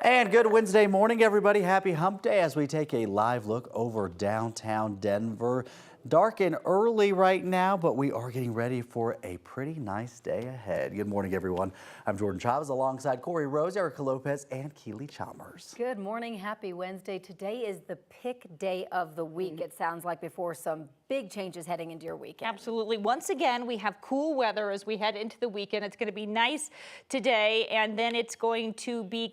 And good Wednesday morning, everybody. Happy hump day as we take a live look over downtown Denver. Dark and early right now, but we are getting ready for a pretty nice day ahead. Good morning, everyone. I'm Jordan Chavez alongside Corey Rose, Erica Lopez, and Keely Chalmers. Good morning. Happy Wednesday. Today is the pick day of the week. It sounds like before some big changes heading into your weekend. Absolutely. Once again, we have cool weather as we head into the weekend. It's going to be nice today, and then it's going to be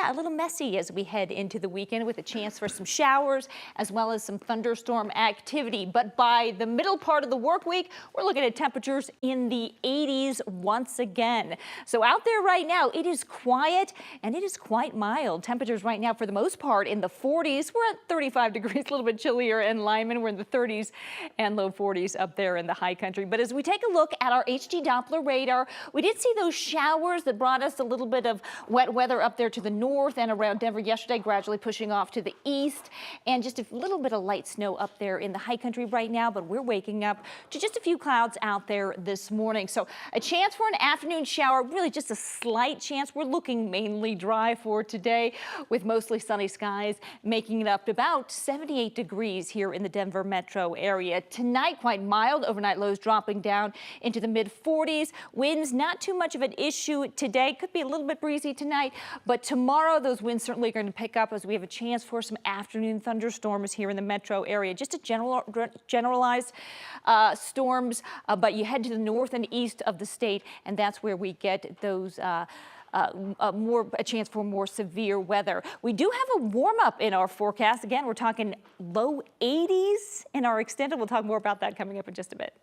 a little messy as we head into the weekend with a chance for some showers as well as some thunderstorm activity. But by the middle part of the work week, we're looking at temperatures in the 80s once again. So out there right now, it is quiet and it is quite mild. Temperatures right now for the most part in the 40s. We're at 35 degrees, a little bit chillier in Lyman. We're in the 30s and low 40s up there in the high country. But as we take a look at our HD Doppler radar, we did see those showers that brought us a little bit of wet weather up there to the north and around Denver yesterday, gradually pushing off to the east, and just a little bit of light snow up there in the high country right now, but we're waking up to just a few clouds out there this morning. So a chance for an afternoon shower, really just a slight chance. We're looking mainly dry for today with mostly sunny skies, making it up to about 78 degrees here in the Denver metro area. Tonight, quite mild, overnight lows dropping down into the mid 40s. Winds, not too much of an issue today. Could be a little bit breezy tonight, but tomorrow those winds certainly are going to pick up as we have a chance for some afternoon thunderstorms here in the metro area. Just a generalized storms, but you head to the north and east of the state, and that's where we get those a chance for more severe weather. We do have a warm up in our forecast. Again, we're talking low 80s in our extended. We'll talk more about that coming up in just a bit.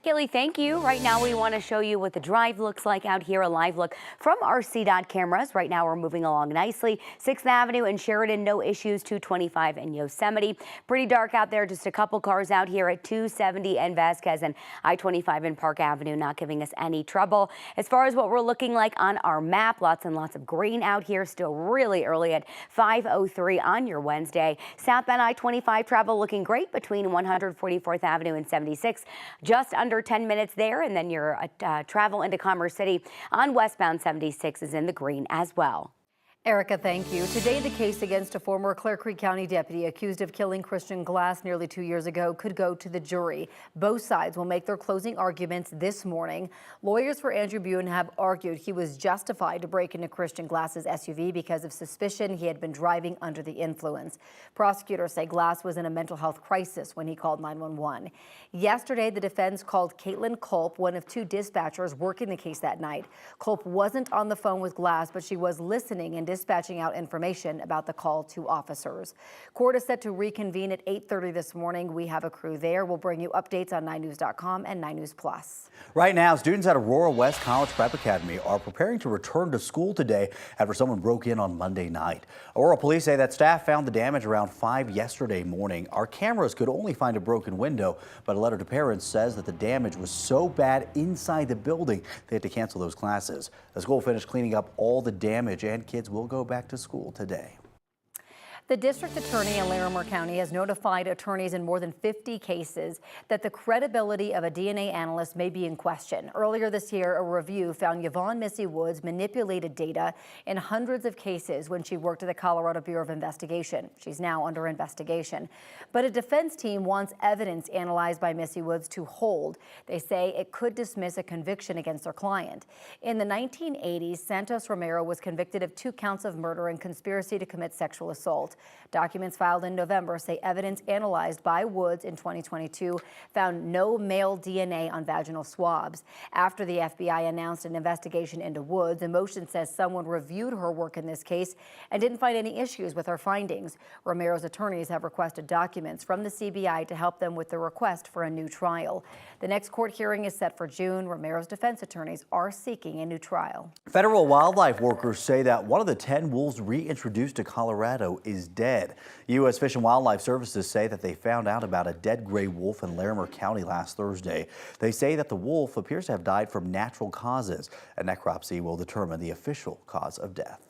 Kelly, thank you. Right now, we want to show you what the drive looks like out here, a live look from our CDOT cameras. Right now, we're moving along nicely. 6th Avenue and Sheridan, no issues. 225 and Yosemite. Pretty dark out there, just a couple cars out here at 270 and Vasquez, and I-25 and Park Avenue not giving us any trouble. As far as what we're looking like on our map, lots and lots of green out here, still really early at 5:03 on your Wednesday. Southbound I-25 travel looking great between 144th Avenue and 76. Just under 10 minutes there, and then your travel into Commerce City on westbound 76 is in the green as well. Erica, thank you. Today, the case against a former Clare Creek County deputy accused of killing Christian Glass nearly 2 years ago could go to the jury. Both sides will make their closing arguments this morning. Lawyers for Andrew Buen have argued he was justified to break into Christian Glass's SUV because of suspicion he had been driving under the influence. Prosecutors say Glass was in a mental health crisis when he called 911. Yesterday, the defense called Caitlin Culp, one of 2 dispatchers working the case that night. Culp wasn't on the phone with Glass, but she was listening and dispatching out information about the call to officers. Court is set to reconvene at 8:30 this morning. We have a crew there. We'll bring you updates on 9news.com and 9 News Plus. Right now, students at Aurora West College Prep Academy are preparing to return to school today after someone broke in on Monday night. Aurora police say that staff found the damage around 5 yesterday morning. Our cameras could only find a broken window, but a letter to parents says that the damage was so bad inside the building they had to cancel those classes. The school finished cleaning up all the damage, and kids will go back to school today. The district attorney in Larimer County has notified attorneys in more than 50 cases that the credibility of a DNA analyst may be in question. Earlier this year, a review found Yvonne Missy Woods manipulated data in hundreds of cases when she worked at the Colorado Bureau of Investigation. She's now under investigation. But a defense team wants evidence analyzed by Missy Woods to hold. They say it could dismiss a conviction against their client. In the 1980s, Santos Romero was convicted of 2 counts of murder and conspiracy to commit sexual assault. Documents filed in November say evidence analyzed by Woods in 2022 found no male DNA on vaginal swabs. After the FBI announced an investigation into Woods, Emotion says someone reviewed her work in this case and didn't find any issues with her findings. Romero's attorneys have requested documents from the CBI to help them with the request for a new trial. The next court hearing is set for June. Romero's defense attorneys are seeking a new trial. Federal wildlife workers say that one of the 10 wolves reintroduced to Colorado is dead. U.S. Fish and Wildlife Services say that they found out about a dead gray wolf in Larimer County last Thursday. They say that the wolf appears to have died from natural causes. A necropsy will determine the official cause of death.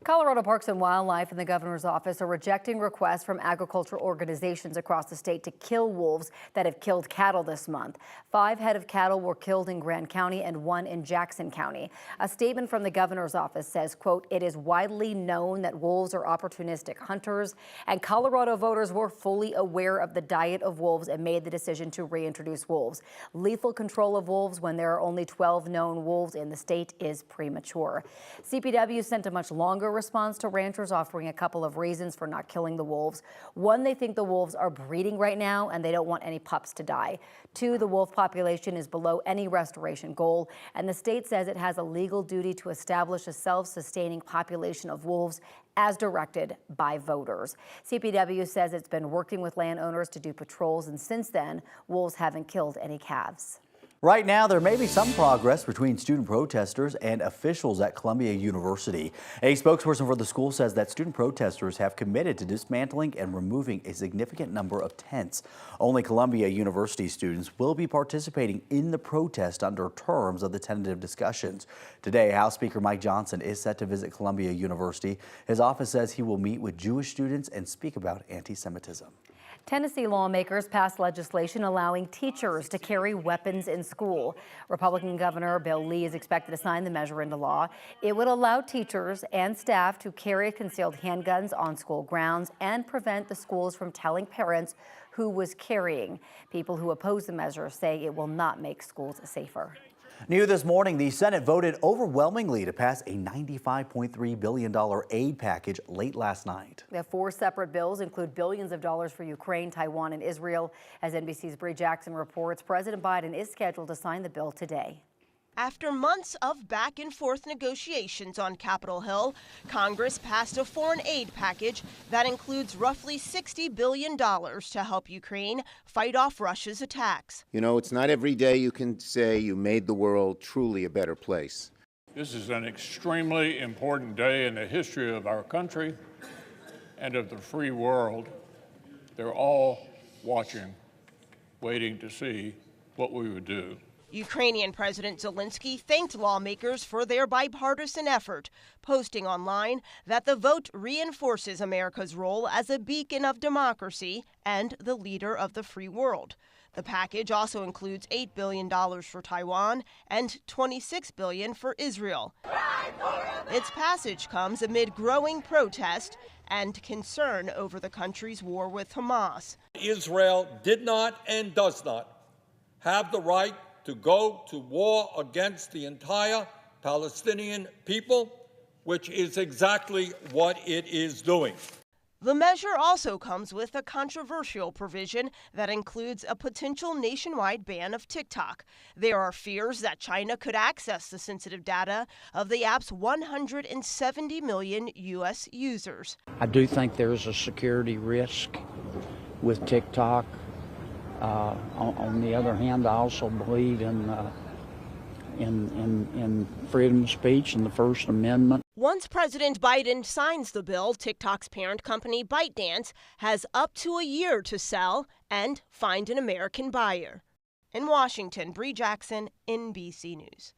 Colorado Parks and Wildlife and the governor's office are rejecting requests from agricultural organizations across the state to kill wolves that have killed cattle this month. 5 head of cattle were killed in Grand County and 1 in Jackson County. A statement from the governor's office says, quote, "It is widely known that wolves are opportunistic hunters, and Colorado voters were fully aware of the diet of wolves and made the decision to reintroduce wolves. Lethal control of wolves when there are only 12 known wolves in the state is premature." CPW sent a much longer response to ranchers, offering a couple of reasons for not killing the wolves. 1, they think the wolves are breeding right now and they don't want any pups to die. 2, the wolf population is below any restoration goal, and the state says it has a legal duty to establish a self-sustaining population of wolves as directed by voters. CPW says it's been working with landowners to do patrols, and since then, wolves haven't killed any calves. Right now, there may be some progress between student protesters and officials at Columbia University. A spokesperson for the school says that student protesters have committed to dismantling and removing a significant number of tents. Only Columbia University students will be participating in the protest under terms of the tentative discussions. Today, House Speaker Mike Johnson is set to visit Columbia University. His office says he will meet with Jewish students and speak about anti-Semitism. Tennessee lawmakers passed legislation allowing teachers to carry weapons in school. Republican Governor Bill Lee is expected to sign the measure into law. It would allow teachers and staff to carry concealed handguns on school grounds and prevent the schools from telling parents who was carrying. People who oppose the measure say it will not make schools safer. New this morning, the Senate voted overwhelmingly to pass a $95.3 billion aid package late last night. The 4 separate bills include billions of dollars for Ukraine, Taiwan, and Israel. As NBC's Bree Jackson reports, President Biden is scheduled to sign the bill today. After months of back-and-forth negotiations on Capitol Hill, Congress passed a foreign aid package that includes roughly $60 billion to help Ukraine fight off Russia's attacks. You know, it's not every day you can say you made the world truly a better place. This is an extremely important day in the history of our country and of the free world. They're all watching, waiting to see what we would do. Ukrainian President Zelensky thanked lawmakers for their bipartisan effort, posting online that the vote reinforces America's role as a beacon of democracy and the leader of the free world. The package also includes $8 billion for Taiwan and $26 billion for Israel. Its passage comes amid growing protest and concern over the country's war with Hamas. Israel did not and does not have the right to go to war against the entire Palestinian people, which is exactly what it is doing. The measure also comes with a controversial provision that includes a potential nationwide ban of TikTok. There are fears that China could access the sensitive data of the app's 170 million U.S. users. I do think there is a security risk with TikTok. On the other hand, I also believe in freedom of speech and the First Amendment. Once President Biden signs the bill, TikTok's parent company ByteDance has up to a year to sell and find an American buyer. In Washington, Bree Jackson, NBC News.